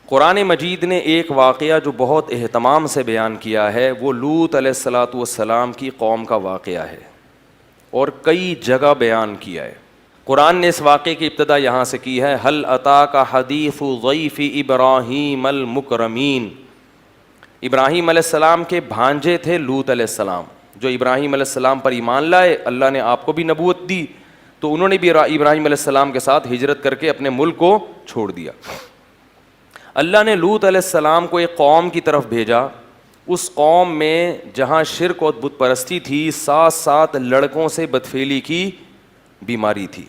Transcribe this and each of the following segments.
قرآن مجید نے ایک واقعہ جو بہت اہتمام سے بیان کیا ہے وہ لوط علیہ الصلاۃ والسلام کی قوم کا واقعہ ہے اور کئی جگہ بیان کیا ہے. قرآن نے اس واقعے کی ابتدا یہاں سے کی ہے, هل اتاک حدیث ضیف ابراہیم المکرمین. ابراہیم علیہ السلام کے بھانجے تھے لوط علیہ السلام, جو ابراہیم علیہ السلام پر ایمان لائے. اللہ نے آپ کو بھی نبوت دی تو انہوں نے بھی ابراہیم علیہ السلام کے ساتھ ہجرت کر کے اپنے ملک کو چھوڑ دیا. اللہ نے لوط علیہ السلام کو ایک قوم کی طرف بھیجا. اس قوم میں جہاں شرک اور بت پرستی تھی, ساتھ ساتھ لڑکوں سے بدفعلی کی بیماری تھی,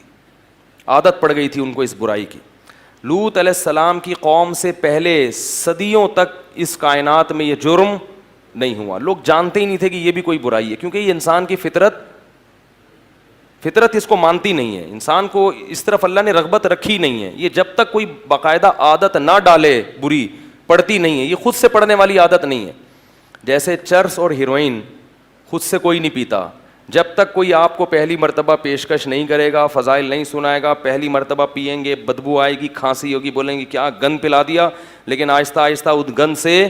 عادت پڑ گئی تھی ان کو اس برائی کی. لوط علیہ السلام کی قوم سے پہلے صدیوں تک اس کائنات میں یہ جرم نہیں ہوا. لوگ جانتے ہی نہیں تھے کہ یہ بھی کوئی برائی ہے, کیونکہ یہ انسان کی فطرت اس کو مانتی نہیں ہے. انسان کو اس طرف اللہ نے رغبت رکھی نہیں ہے. یہ جب تک کوئی باقاعدہ عادت نہ ڈالے بری, پڑتی نہیں ہے. یہ خود سے پڑنے والی عادت نہیں ہے. جیسے چرس اور ہیروئن خود سے کوئی نہیں پیتا. جب تک کوئی آپ کو پہلی مرتبہ پیشکش نہیں کرے گا, فضائل نہیں سنائے گا, پہلی مرتبہ پئیں گے, بدبو آئے گی, کھانسی ہوگی, بولیں گے کیا گند پلا دیا. لیکن آہستہ آہستہ اس گند سے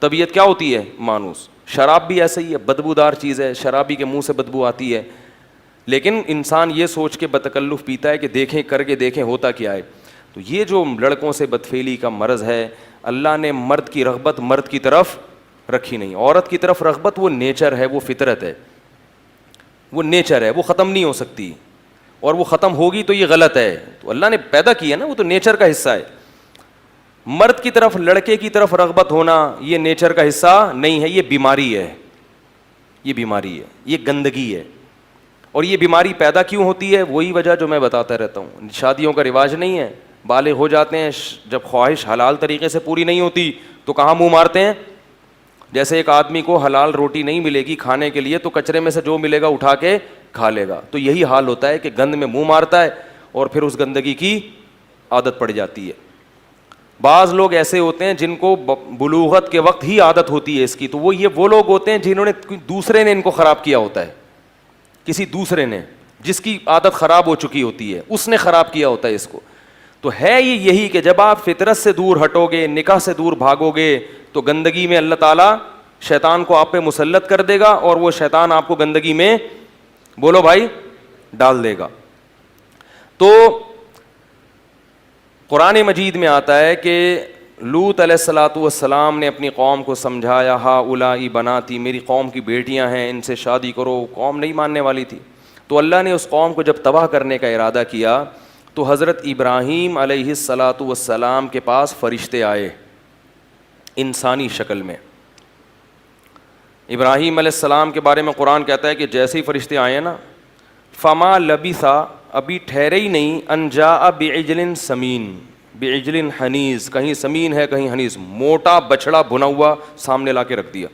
طبیعت کیا ہوتی ہے, مانوس. شراب بھی ایسا ہی ہے, بدبودار چیز ہے, شرابی کے منہ سے بدبو آتی ہے. لیکن انسان یہ سوچ کے بتکلف پیتا ہے کہ دیکھیں, کر کے دیکھیں ہوتا کیا ہے. تو یہ جو لڑکوں سے بدفعلی کا مرض ہے, اللہ نے مرد کی رغبت مرد کی طرف رکھی نہیں. عورت کی طرف رغبت وہ نیچر ہے, وہ فطرت ہے, وہ نیچر ہے, وہ ختم نہیں ہو سکتی, اور وہ ختم ہوگی تو یہ غلط ہے. تو اللہ نے پیدا کیا نا, وہ تو نیچر کا حصہ ہے. مرد کی طرف, لڑکے کی طرف رغبت ہونا یہ نیچر کا حصہ نہیں ہے, یہ بیماری ہے. یہ بیماری ہے, یہ گندگی ہے. اور یہ بیماری پیدا کیوں ہوتی ہے, وہی وجہ جو میں بتاتا رہتا ہوں. شادیوں کا رواج نہیں ہے, بالغ ہو جاتے ہیں, جب خواہش حلال طریقے سے پوری نہیں ہوتی تو کہاں منہ مارتے ہیں. جیسے ایک آدمی کو حلال روٹی نہیں ملے گی کھانے کے لیے تو کچرے میں سے جو ملے گا اٹھا کے کھا لے گا. تو یہی حال ہوتا ہے کہ گند میں منہ مارتا ہے اور پھر اس گندگی کی عادت پڑ جاتی ہے. بعض لوگ ایسے ہوتے ہیں جن کو بلوغت کے وقت ہی عادت ہوتی ہے اس کی, تو وہ لوگ ہوتے ہیں جنہوں نے دوسرے نے ان کو خراب کیا ہوتا ہے. کسی دوسرے نے, جس کی عادت خراب ہو چکی ہوتی ہے, اس نے خراب کیا ہوتا ہے اس کو. تو ہے یہ یہی کہ جب آپ فطرت سے دور ہٹو گے, نکاح سے دور بھاگو گے, تو گندگی میں اللہ تعالیٰ شیطان کو آپ پہ مسلط کر دے گا, اور وہ شیطان آپ کو گندگی میں, بولو بھائی, ڈال دے گا. تو قرآن مجید میں آتا ہے کہ لوط علیہ الصلاۃ والسلام نے اپنی قوم کو سمجھایا, ہا اولائی بناتی, میری قوم کی بیٹیاں ہیں, ان سے شادی کرو. قوم نہیں ماننے والی تھی. تو اللہ نے اس قوم کو جب تباہ کرنے کا ارادہ کیا تو حضرت ابراہیم علیہ الصلاۃ والسلام کے پاس فرشتے آئے انسانی شکل میں. ابراہیم علیہ السلام کے بارے میں قرآن کہتا ہے کہ جیسے ہی فرشتے آئے نا, فما لبثا, ابھی ٹھہرے ہی نہیں, ان جاء بعجل سمین, بعجل حنیز, کہیں سمین ہے کہیں حنیز, موٹا بچڑا بھنا ہوا سامنے لا کے رکھ دیا.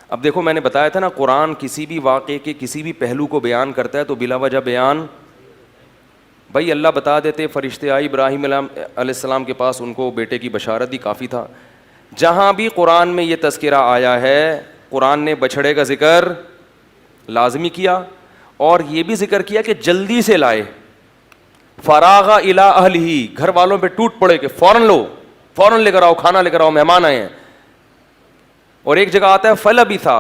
اب دیکھو, میں نے بتایا تھا نا, قرآن کسی بھی واقعے کے کسی بھی پہلو کو بیان کرتا ہے تو بلا وجہ بیان, بھائی اللہ بتا دیتے فرشتے آئے ابراہیم علیہ السلام کے پاس, ان کو بیٹے کی بشارت دی, کافی تھا. جہاں بھی قرآن میں یہ تذکرہ آیا ہے, قرآن نے بچھڑے کا ذکر لازمی کیا, اور یہ بھی ذکر کیا کہ جلدی سے لائے. فراغ الی اہلہ, گھر والوں پہ ٹوٹ پڑے کہ فوراً لو, فوراً لے کر آؤ, کھانا لے کر آؤ, مہمان آئے ہیں. اور ایک جگہ آتا ہے فلبثا,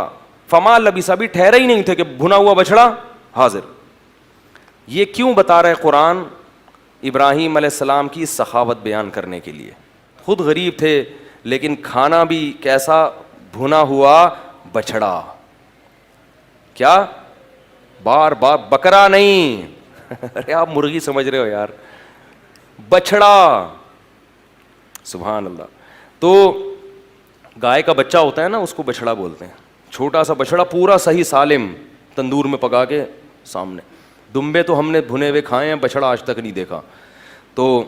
فما لبثا, بھی ٹھہرے ہی نہیں تھے کہ بھنا ہوا بچڑا حاضر. یہ کیوں بتا رہے قرآن؟ ابراہیم علیہ السلام کی سخاوت بیان کرنے کے لیے. خود غریب تھے لیکن کھانا بھی کیسا, بھنا ہوا بچڑا. کیا بار بار, بکرا نہیں, ارے آپ مرغی سمجھ رہے ہو یار, بچڑا. سبحان اللہ. تو گائے کا بچہ ہوتا ہے نا, اس کو بچڑا بولتے ہیں. چھوٹا سا بچڑا پورا صحیح سالم, تندور میں پکا کے سامنے. دمبے تو ہم نے بھنے ہوئے کھائے ہیں, بچڑا آج تک نہیں دیکھا. تو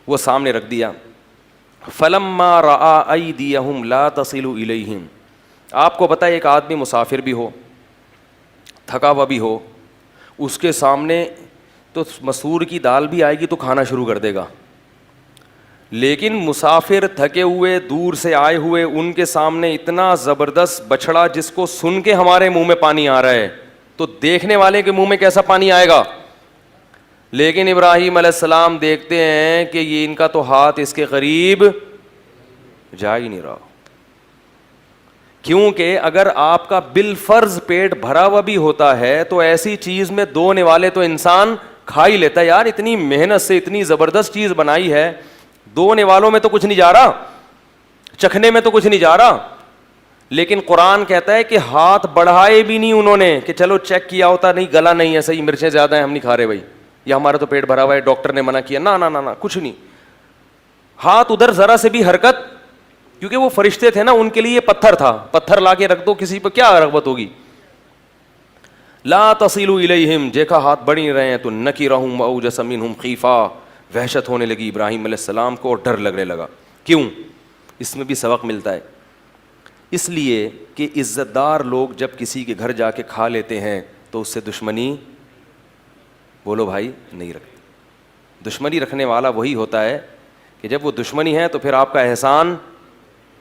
وہ سامنے رکھ دیا. فلما رأى أيديهم لا تصل إليهم, آپ کو پتہ ہے ایک آدمی مسافر بھی ہو, تھکا ہوا بھی ہو, اس کے سامنے تو مسور کی دال بھی آئے گی تو کھانا شروع کر دے گا. لیکن مسافر تھکے ہوئے دور سے آئے ہوئے, ان کے سامنے اتنا زبردست بچڑا جس کو سن کے ہمارے منہ میں پانی آ رہا ہے, تو دیکھنے والے کے منہ میں کیسا پانی آئے گا. لیکن ابراہیم علیہ السلام دیکھتے ہیں کہ یہ ان کا تو ہاتھ اس کے قریب جا ہی نہیں رہا، کیونکہ اگر آپ کا بالفرض پیٹ بھرا ہوا بھی ہوتا ہے تو ایسی چیز میں 2 نوالے تو انسان کھا ہی لیتا ہے. یار اتنی محنت سے اتنی زبردست چیز بنائی ہے، 2 نوالوں میں تو کچھ نہیں جا رہا، چکھنے میں تو کچھ نہیں جا رہا. لیکن قرآن کہتا ہے کہ ہاتھ بڑھائے بھی نہیں انہوں نے کہ چلو چیک کیا ہوتا، نہیں گلا نہیں ہے صحیح، مرچیں زیادہ ہیں ہم نہیں کھا رہے بھائی، یا ہمارا تو پیٹ بھرا ہوا ہے ڈاکٹر نے منع کیا، نہ کچھ نہیں. ہاتھ ادھر ذرا سے بھی حرکت، کیونکہ وہ فرشتے تھے نا، ان کے لیے یہ پتھر تھا، پتھر لا کے رکھ دو کسی پہ کیا رغبت ہوگی. لا تصلوا الیہم، دیکھا ہاتھ بڑھ نہیں رہے ہیں تو نکرہم اوجس منہم خیفہ، وحشت ہونے لگی ابراہیم علیہ السلام کو اور ڈر لگنے لگا. کیوں؟ اس میں بھی سبق ملتا ہے. اس لیے کہ عزت دار لوگ جب کسی کے گھر جا کے کھا لیتے ہیں تو اس سے دشمنی، بولو بھائی، نہیں رکھتے. دشمنی رکھنے والا وہی ہوتا ہے کہ جب وہ دشمنی ہے تو پھر آپ کا احسان،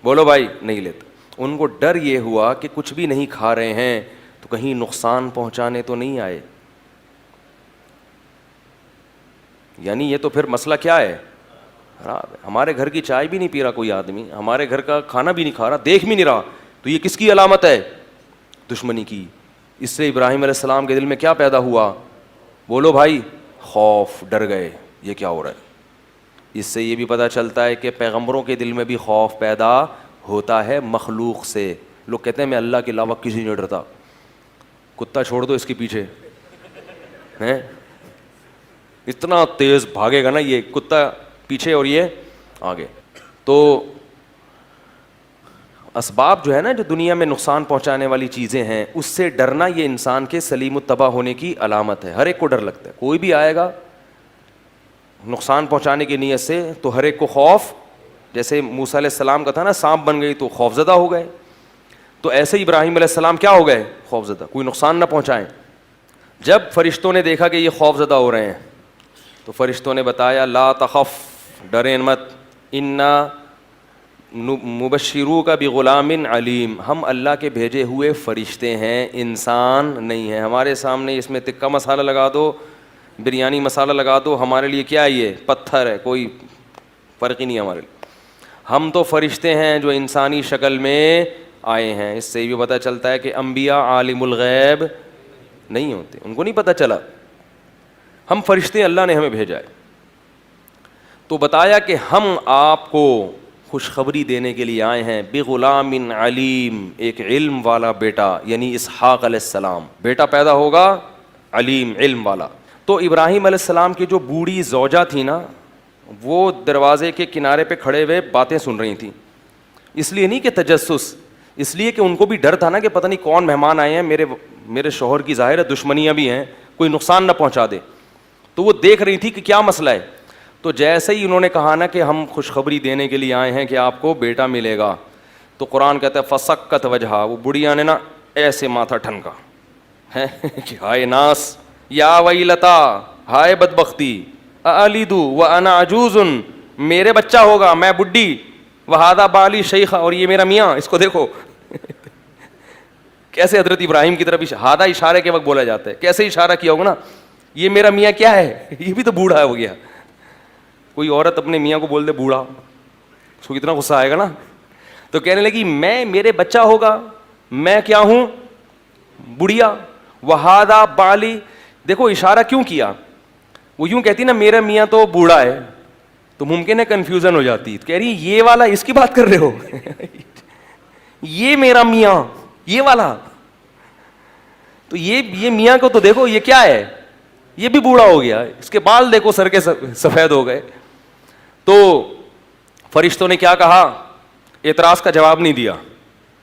بولو بھائی، نہیں لیتا. ان کو ڈر یہ ہوا کہ کچھ بھی نہیں کھا رہے ہیں تو کہیں نقصان پہنچانے تو نہیں آئے. یعنی یہ تو پھر مسئلہ کیا ہے؟ ہمارے گھر کی چائے بھی نہیں پی رہا کوئی آدمی، ہمارے گھر کا کھانا بھی نہیں کھا رہا، دیکھ بھی نہیں رہا، تو یہ کس کی علامت ہے؟ دشمنی کی. اس سے ابراہیم علیہ السلام کے دل میں کیا پیدا ہوا؟ بولو بھائی، خوف، ڈر گئے یہ کیا ہو رہا ہے. اس سے یہ بھی پتہ چلتا ہے کہ پیغمبروں کے دل میں بھی خوف پیدا ہوتا ہے مخلوق سے. لوگ کہتے ہیں میں اللہ کے علاوہ کسی نہیں ڈرتا، کتا چھوڑ دو اس کے پیچھے ہیں، اتنا تیز بھاگے گا نا یہ کتا پیچھے اور یہ آگے. تو اسباب جو ہے نا، جو دنیا میں نقصان پہنچانے والی چیزیں ہیں، اس سے ڈرنا یہ انسان کے سلیم الطبع ہونے کی علامت ہے. ہر ایک کو ڈر لگتا ہے، کوئی بھی آئے گا نقصان پہنچانے کی نیت سے تو ہر ایک کو خوف. جیسے موسیٰ علیہ السلام کا تھا نا، سانپ بن گئی تو خوف زدہ ہو گئے، تو ایسے ابراہیم علیہ السلام کیا ہو گئے؟ خوف زدہ، کوئی نقصان نہ پہنچائیں. جب فرشتوں نے دیکھا کہ یہ خوف زدہ ہو رہے ہیں تو فرشتوں نے بتایا لا تخف، ڈریں مت، انا مبشروک بغلام علیم، ہم اللہ کے بھیجے ہوئے فرشتے ہیں، انسان نہیں ہیں. ہمارے سامنے اس میں تکہ مسالہ لگا دو، بریانی مسالہ لگا دو، ہمارے لیے کیا ہے؟ یہ پتھر ہے، کوئی فرق ہی نہیں ہمارے لیے. ہم تو فرشتے ہیں جو انسانی شکل میں آئے ہیں. اس سے بھی پتہ چلتا ہے کہ انبیاء عالم الغیب نہیں ہوتے، ان کو نہیں پتہ چلا. ہم فرشتے اللہ نے ہمیں بھیجا ہے. تو بتایا کہ ہم آپ کو خوشخبری دینے کے لیے آئے ہیں بغلام علیم، ایک علم والا بیٹا، یعنی اسحاق علیہ السلام بیٹا پیدا ہوگا علیم، علم والا. تو ابراہیم علیہ السلام کی جو بوڑھی زوجہ تھی نا، وہ دروازے کے کنارے پہ کھڑے ہوئے باتیں سن رہی تھیں. اس لیے نہیں کہ تجسس، اس لیے کہ ان کو بھی ڈر تھا نا کہ پتہ نہیں کون مہمان آئے ہیں، میرے شوہر کی ظاہر ہے دشمنیاں بھی ہیں، کوئی نقصان نہ پہنچا دے. تو وہ دیکھ رہی تھی کہ کیا مسئلہ ہے. تو جیسے ہی انہوں نے کہا نا کہ ہم خوشخبری دینے کے لیے آئے ہیں کہ آپ کو بیٹا ملے گا، تو قرآن کہتا ہے فسکت وجہا، وہ بڑھیا نے نا ایسے ماتھا ٹھنکا ہے کہ ہائے ناس، یا ویلتا، ہائے بدبختی، الیدو وانا عجوز، میرے بچہ ہوگا میں بڈھی، وہذا بالی شیخا، اور یہ میرا میاں، اس کو دیکھو کیسے حضرت ابراہیم کی طرف ہادہ اشارے کے وقت بولا جاتا ہے، کیسے اشارہ کیا ہوگا نا، یہ میرا میاں کیا ہے، یہ بھی تو بوڑھا ہو گیا. کوئی عورت اپنے میاں کو بول دے بوڑھا، اس کو کتنا غصہ آئے گا نا. تو کہنے لگی میرے بچہ ہوگا، میں کیا ہوں؟ بڑھیا. وہذا بالی، دیکھو اشارہ کیوں کیا. وہ یوں کہتی نا میرا میاں تو بوڑھا ہے تو ممکن ہے کنفیوژن ہو جاتی، کہہ رہی یہ والا اس کی بات کر رہے ہو یہ میرا میاں یہ والا، تو یہ میاں کو تو دیکھو یہ کیا ہے، یہ بھی بوڑھا ہو گیا، اس کے بال دیکھو سر کے سفید ہو گئے. تو فرشتوں نے کیا کہا؟ اعتراض کا جواب نہیں دیا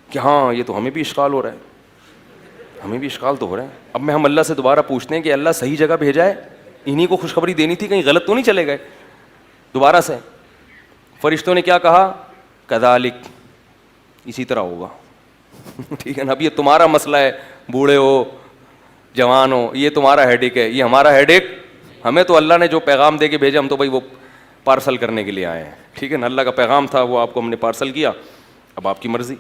کہ ہاں یہ تو ہمیں بھی اشکال ہو رہا ہے، ہمیں بھی اشکال تو ہو رہا ہے. اب میں ہم اللہ سے دوبارہ پوچھتے ہیں کہ اللہ صحیح جگہ بھیجا ہے، انہی کو خوشخبری دینی تھی، کہیں غلط تو نہیں چلے گئے. دوبارہ سے فرشتوں نے کیا کہا؟ کذالک، اسی طرح ہوگا ٹھیک ہے نا. اب یہ تمہارا مسئلہ ہے، بوڑھے ہو جوان ہو، یہ تمہارا ہیڈ ایک ہے، یہ ہمارا ہیڈ ایک. ہمیں تو اللہ نے جو پیغام دے کے بھیجا ہم تو بھائی وہ پارسل کرنے کے لیے آئے ہیں، ٹھیک ہے نا. اللہ کا پیغام تھا وہ آپ کو ہم نے پارسل کیا، اب آپ کی مرضی.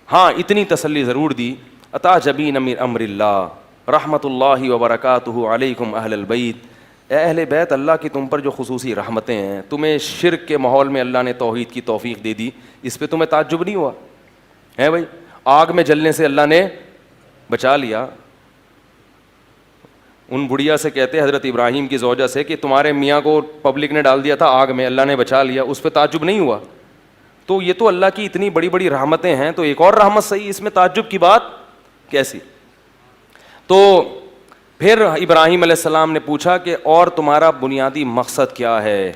ہاں اتنی تسلی ضرور دی، عطا جبین امر اللہ، رحمت اللہ وبرکاتہ علیکم اہل البیت، اے اہل بیت، اللہ کی تم پر جو خصوصی رحمتیں ہیں، تمہیں شرک کے ماحول میں اللہ نے توحید کی توفیق دے دی، اس پہ تمہیں تعجب نہیں ہوا ہے بھائی؟ آگ میں جلنے سے اللہ نے بچا لیا، ان بڑھیا سے کہتے حضرت ابراہیم کی زوجہ سے کہ تمہارے میاں کو پبلک نے ڈال دیا تھا آگ میں، اللہ نے بچا لیا، اس پہ تعجب نہیں ہوا؟ تو یہ تو اللہ کی اتنی بڑی بڑی رحمتیں ہیں، تو ایک اور رحمت صحیح، اس میں تعجب کی بات کیسی؟ تو پھر ابراہیم علیہ السلام نے پوچھا کہ اور تمہارا بنیادی مقصد کیا ہے؟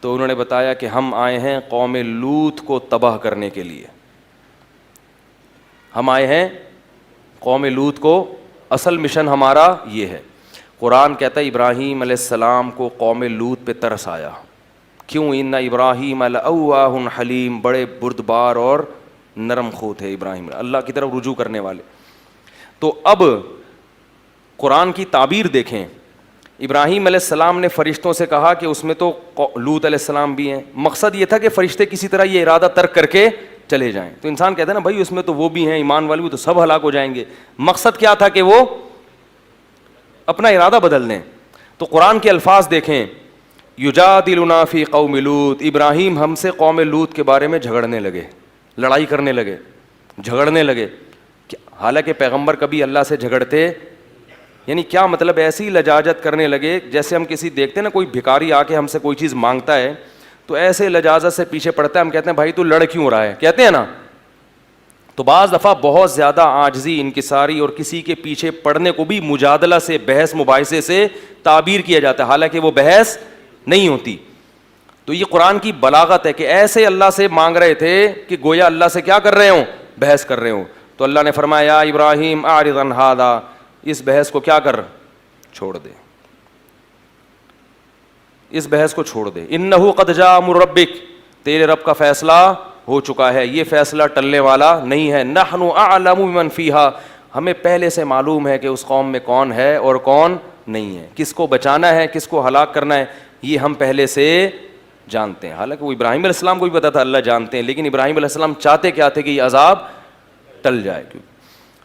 تو انہوں نے بتایا کہ ہم آئے ہیں قوم لوط کو تباہ کرنے کے لیے، ہم آئے ہیں قوم لوط کو، اصل مشن ہمارا یہ ہے۔ قرآن کہتا ہے ابراہیم علیہ السلام کو قوم لوط پہ ترس آیا، کیوں؟ ان ابراہیم لأواہ حلیم، بڑے بردبار اور نرم خو تھے ابراہیم، اللہ کی طرف رجوع کرنے والے۔ تو اب قرآن کی تعبیر دیکھیں، ابراہیم علیہ السلام نے فرشتوں سے کہا کہ اس میں تو لوط علیہ السلام بھی ہیں، مقصد یہ تھا کہ فرشتے کسی طرح یہ ارادہ ترک کر کے چلے جائیں۔ تو انسان کہتا ہے نا بھائی اس میں تو وہ بھی ہیں، ایمان والے بھی، تو سب ہلاک ہو جائیں گے، مقصد کیا تھا کہ وہ اپنا ارادہ بدل دیں۔ تو قرآن کے الفاظ دیکھیں، یجادلنا فی قوم لوط، ابراہیم ہم سے قوم لوط کے بارے میں جھگڑنے لگے، لڑائی کرنے لگے، جھگڑنے لگے، حالانکہ پیغمبر کبھی اللہ سے جھگڑتے، یعنی کیا مطلب؟ ایسی لجاجت کرنے لگے جیسے ہم کسی دیکھتے ہیں نا کوئی بھکاری آ کے ہم سے کوئی چیز مانگتا ہے تو ایسے لجاجت سے پیچھے پڑتا ہے، ہم کہتے ہیں بھائی تو لڑ کیوں رہا ہے، کہتے ہیں نا۔ تو بعض دفعہ بہت زیادہ عاجزی، انکساری اور کسی کے پیچھے پڑنے کو بھی مجادلہ سے، بحث مباحثے سے تعبیر کیا جاتا ہے، حالانکہ وہ بحث نہیں ہوتی۔ تو یہ قرآن کی بلاغت ہے کہ ایسے اللہ سے مانگ رہے تھے کہ گویا اللہ سے کیا کر رہے ہوں؟ بحث کر رہے ہوں۔ تو اللہ نے فرمایا یا ابراہیم اعرض عن ھذا، اس بحث کو کیا کر، چھوڑ دے، اس بحث کو چھوڑ دے، انہ قد جاء امر ربک، تیرے رب کا فیصلہ ہو چکا ہے، یہ فیصلہ ٹلنے والا نہیں ہے، نحن اعلم بمن فیہا، ہمیں پہلے سے معلوم ہے کہ اس قوم میں کون ہے اور کون نہیں ہے، کس کو بچانا ہے کس کو ہلاک کرنا ہے، یہ ہم پہلے سے جانتے ہیں۔ حالانکہ وہ ابراہیم علیہ السلام کو بھی پتا تھا اللہ جانتے ہیں، لیکن ابراہیم علیہ السلام چاہتے کیا تھے کہ یہ عذاب ٹل جائے۔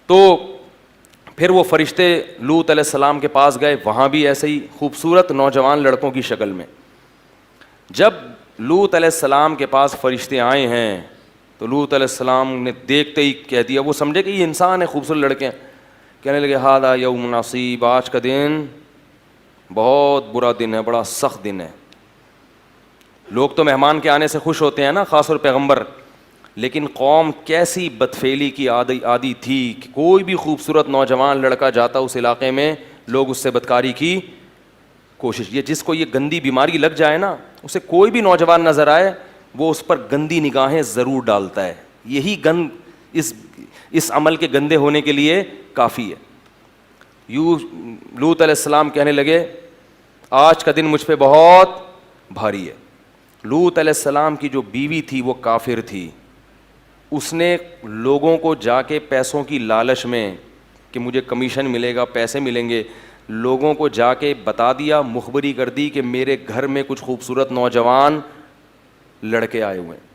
تو پھر وہ فرشتے لوط علیہ السلام کے پاس گئے، وہاں بھی ایسے ہی خوبصورت نوجوان لڑکوں کی شکل میں۔ جب لوط علیہ السلام کے پاس فرشتے آئے ہیں تو لوط علیہ السلام نے دیکھتے ہی کہہ دیا، وہ سمجھے کہ یہ انسان ہے، خوبصورت لڑکے ہیں، کہنے لگے ھذا یوم عصیب، آج کا دن بہت برا دن ہے، بڑا سخت دن ہے۔ لوگ تو مہمان کے آنے سے خوش ہوتے ہیں نا، خاص طور پیغمبر، لیکن قوم کیسی بدفعلی کی عادی تھی کہ کوئی بھی خوبصورت نوجوان لڑکا جاتا اس علاقے میں، لوگ اس سے بدکاری کی کوشش، یہ جس کو یہ گندی بیماری لگ جائے نا، اسے کوئی بھی نوجوان نظر آئے وہ اس پر گندی نگاہیں ضرور ڈالتا ہے، یہی گند اس عمل کے گندے ہونے کے لیے کافی ہے۔ یوں لوط علیہ السلام کہنے لگے آج کا دن مجھ پہ بہت بھاری ہے۔ لوط علیہ السلام کی جو بیوی تھی وہ کافر تھی، اس نے لوگوں کو جا کے پیسوں کی لالچ میں کہ مجھے کمیشن ملے گا، پیسے ملیں گے، لوگوں کو جا کے بتا دیا، مخبری کر دی کہ میرے گھر میں کچھ خوبصورت نوجوان لڑکے آئے ہوئے ہیں۔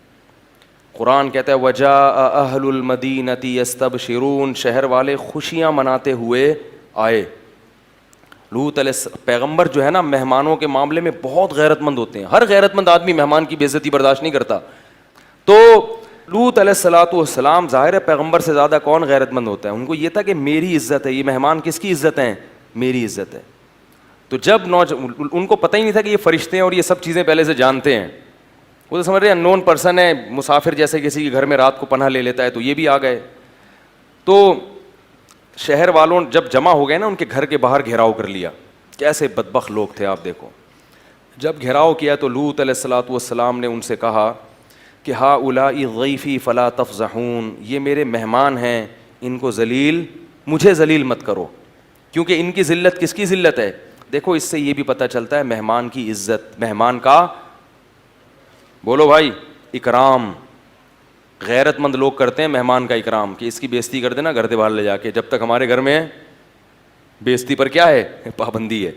قرآن کہتا ہے وجاء اہل المدینۃ یستبشرون، شہر والے خوشیاں مناتے ہوئے آئے۔ لوط علیہ پیغمبر جو ہے نا مہمانوں کے معاملے میں بہت غیرت مند ہوتے ہیں، ہر غیرت مند آدمی مہمان کی بے عزتی برداشت نہیں کرتا۔ تو لوط علیہ الصلوۃ والسلام، ظاہر ہے پیغمبر سے زیادہ کون غیرت مند ہوتا ہے، ان کو یہ تھا کہ میری عزت ہے، یہ مہمان کس کی عزت ہیں؟ میری عزت ہے۔ تو جب ان کو پتہ ہی نہیں تھا کہ یہ فرشتے ہیں اور یہ سب چیزیں پہلے سے جانتے ہیں، وہ تو سمجھ رہے ہیں انون پرسن ہے، مسافر جیسے کسی کے گھر میں رات کو پناہ لے لیتا ہے، تو یہ بھی آ گئے۔ تو شہر والوں جب جمع ہو گئے نا، ان کے گھر کے باہر گھیراؤ کر لیا، کیسے بدبخت لوگ تھے آپ دیکھو۔ جب گھیراؤ کیا تو لوط علیہ الصلوۃ والسلام نے ان سے کہا کہ ہؤلاء ضیفی فلا تفضحون، یہ میرے مہمان ہیں، ان کو ذلیل، مجھے ذلیل مت کرو، کیونکہ ان کی ذلت کس کی ذلت ہے؟ دیکھو اس سے یہ بھی پتہ چلتا ہے مہمان کی عزت، مہمان کا بولو بھائی اکرام، غیرت مند لوگ کرتے ہیں مہمان کا اکرام، کہ اس کی بے عزتی کر دینا گھر سے باہر لے جا کے، جب تک ہمارے گھر میں بے عزتی پر کیا ہے؟ پابندی ہے۔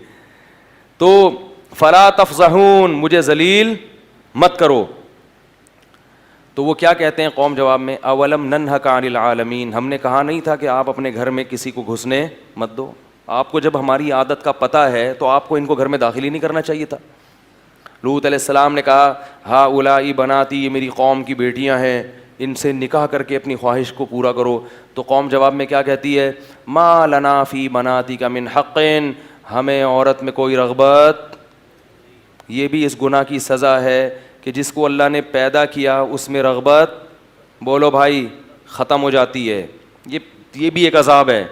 تو فلا تفضحون، مجھے ذلیل مت کرو۔ تو وہ کیا کہتے ہیں قوم جواب میں؟ اولم ننہک عن العالمین، ہم نے کہا نہیں تھا کہ آپ اپنے گھر میں کسی کو گھسنے مت دو؟ آپ کو جب ہماری عادت کا پتہ ہے تو آپ کو ان کو گھر میں داخل ہی نہیں کرنا چاہیے تھا۔ لوط علیہ السلام نے کہا ہا اولائی بناتی، یہ میری قوم کی بیٹیاں ہیں، ان سے نکاح کر کے اپنی خواہش کو پورا کرو۔ تو قوم جواب میں کیا کہتی ہے؟ ما لنا فی بناتک من حق، ہمیں عورت میں کوئی رغبت۔ یہ بھی اس گناہ کی سزا ہے کہ جس کو اللہ نے پیدا کیا اس میں رغبت، بولو بھائی، ختم ہو جاتی ہے۔ یہ بھی ایک عذاب ہے۔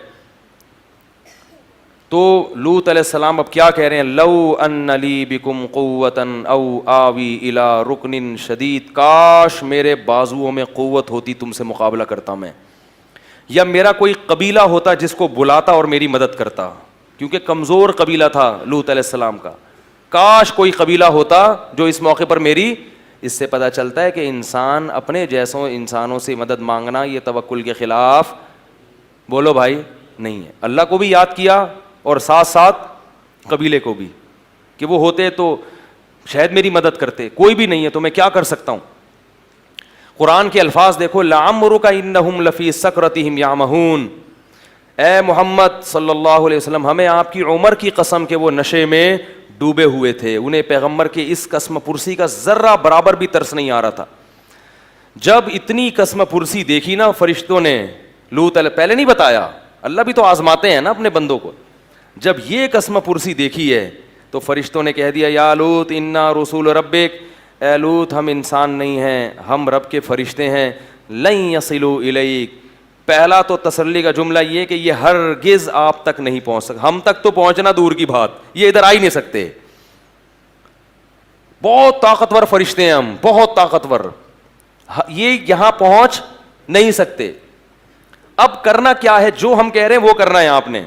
تو لوط علیہ السلام اب کیا کہہ رہے ہیں؟ لو ان لی بکم قوۃ او آوی الی رکن شدید، کاش میرے بازوؤں میں قوت ہوتی، تم سے مقابلہ کرتا میں، یا میرا کوئی قبیلہ ہوتا جس کو بلاتا اور میری مدد کرتا، کیونکہ کمزور قبیلہ تھا لوط علیہ السلام کا۔ کاش کوئی قبیلہ ہوتا جو اس موقع پر میری۔ اس سے پتہ چلتا ہے کہ انسان اپنے جیسوں انسانوں سے مدد مانگنا یہ توکل کے خلاف، بولو بھائی، نہیں ہے۔ اللہ کو بھی یاد کیا اور ساتھ ساتھ قبیلے کو بھی، کہ وہ ہوتے تو شاید میری مدد کرتے، کوئی بھی نہیں ہے تو میں کیا کر سکتا ہوں۔ قرآن کے الفاظ دیکھو، لعمرک انہم لفی سکرتہم یعمہون، اے محمد صلی اللہ علیہ وسلم، ہمیں آپ کی عمر کی قسم کہ وہ نشے میں ڈوبے ہوئے تھے، انہیں پیغمبر کے اس قسم پرسی کا ذرہ برابر بھی ترس نہیں آ رہا تھا۔ جب اتنی قسم پرسی دیکھی نا فرشتوں نے، لوط علیہ، پہلے نہیں بتایا، اللہ بھی تو آزماتے ہیں نا اپنے بندوں کو، جب یہ قسم پرسی دیکھی ہے تو فرشتوں نے کہہ دیا یا لوط انا رسول ربک، اے لوط ہم انسان نہیں ہیں، ہم رب کے فرشتے ہیں، لن یصلوا الیک، پہلا تو تسلی کا جملہ یہ کہ یہ ہرگز آپ تک نہیں پہنچ سکتے، ہم تک تو پہنچنا دور کی بات، یہ ادھر آ ہی نہیں سکتے، بہت طاقتور فرشتے ہیں ہم، بہت طاقتور، یہ یہاں پہنچ نہیں سکتے۔ اب کرنا کیا ہے؟ جو ہم کہہ رہے ہیں وہ کرنا ہے آپ نے۔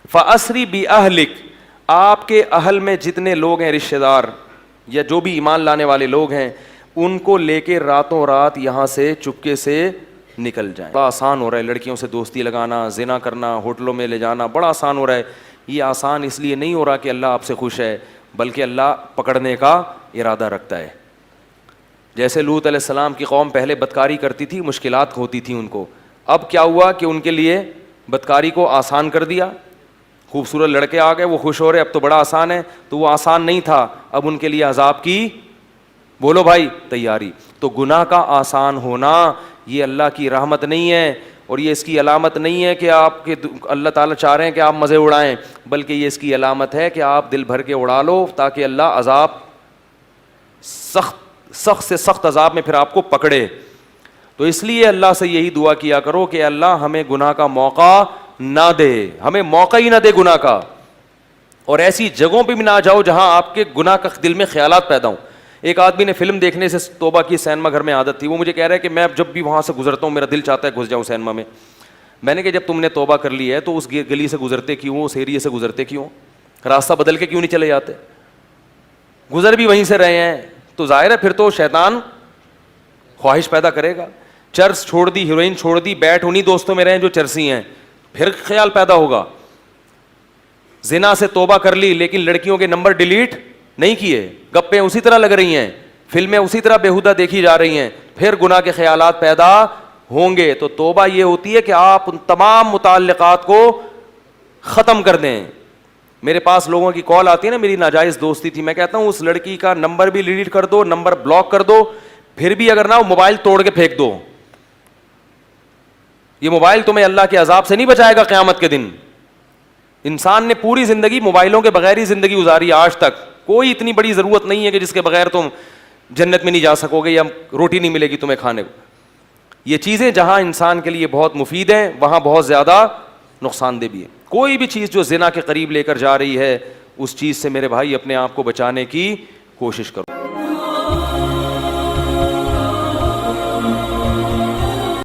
فَأَسْرِ بِأَهْلِكَ، آپ کے اہل میں جتنے لوگ ہیں، رشتہ دار یا جو بھی ایمان لانے والے لوگ ہیں، ان کو لے کے راتوں رات یہاں سے چپکے سے نکل جائیں۔ بڑا آسان ہو رہا ہے لڑکیوں سے دوستی لگانا، زنا کرنا، ہوٹلوں میں لے جانا، بڑا آسان ہو رہا ہے۔ یہ آسان اس لیے نہیں ہو رہا کہ اللہ آپ سے خوش ہے، بلکہ اللہ پکڑنے کا ارادہ رکھتا ہے۔ جیسے لوط علیہ السلام کی قوم پہلے بدکاری کرتی تھی، مشکلات ہوتی تھیں ان کو، اب کیا ہوا کہ ان کے لیے بدکاری کو آسان کر دیا، خوبصورت لڑکے آ گئے، وہ خوش ہو رہے، اب تو بڑا آسان ہے۔ تو وہ آسان نہیں تھا، اب ان کے لیے عذاب کی، بولو بھائی، تیاری۔ تو گناہ کا آسان ہونا یہ اللہ کی رحمت نہیں ہے، اور یہ اس کی علامت نہیں ہے کہ آپ کے اللہ تعالیٰ چاہ رہے ہیں کہ آپ مزے اڑائیں، بلکہ یہ اس کی علامت ہے کہ آپ دل بھر کے اڑا لو تاکہ اللہ عذاب، سخت سے سخت عذاب میں پھر آپ کو پکڑے۔ تو اس لیے اللہ سے یہی دعا کیا کرو کہ اللہ ہمیں گناہ کا موقع نہ دے، ہمیں موقع ہی نہ دے گناہ کا، اور ایسی جگہوں پہ بھی نہ جاؤ جہاں آپ کے گناہ کا دل میں خیالات پیدا ہوں۔ ایک آدمی نے فلم دیکھنے سے توبہ کی، سینما گھر میں عادت تھی، وہ مجھے کہہ رہا ہے کہ میں جب بھی وہاں سے گزرتا ہوں میرا دل چاہتا ہے گھس جاؤں سینما میں۔ میں نے کہا جب تم نے توبہ کر لی ہے تو اس گلی سے گزرتے کیوں، اس ایریے سے گزرتے کیوں، راستہ بدل کے کیوں نہیں چلے جاتے؟ گزر بھی وہیں سے رہے ہیں تو ظاہر ہے پھر تو شیطان خواہش پیدا کرے گا۔ چرس چھوڑ دی، ہیروئن چھوڑ دی، بیٹھ انہی دوستوں میں رہیں جو چرسی ہیں، پھر خیال پیدا ہوگا۔ زنا سے توبہ کر لی لیکن لڑکیوں کے نمبر ڈیلیٹ نہیں کیے، گپیں اسی طرح لگ رہی ہیں، فلمیں اسی طرح بیہودہ دیکھی جا رہی ہیں، پھر گناہ کے خیالات پیدا ہوں گے۔ تو توبہ یہ ہوتی ہے کہ آپ ان تمام متعلقات کو ختم کر دیں۔ میرے پاس لوگوں کی کال آتی ہے نا، میری ناجائز دوستی تھی، میں کہتا ہوں اس لڑکی کا نمبر بھی ڈیلیٹ کر دو، نمبر بلاک کر دو، پھر بھی اگر نہ ہو موبائل توڑ کے پھینک دو۔ یہ موبائل تمہیں اللہ کے عذاب سے نہیں بچائے گا قیامت کے دن۔ انسان نے پوری زندگی موبائلوں کے بغیر ہی زندگی گزاری آج تک، کوئی اتنی بڑی ضرورت نہیں ہے کہ جس کے بغیر تم جنت میں نہیں جا سکو گے یا روٹی نہیں ملے گی تمہیں کھانے کو۔ یہ چیزیں جہاں انسان کے لیے بہت مفید ہیں وہاں بہت زیادہ نقصان دہ بھی ہے۔ کوئی بھی چیز جو زنا کے قریب لے کر جا رہی ہے اس چیز سے میرے بھائی اپنے آپ کو بچانے کی کوشش کرو۔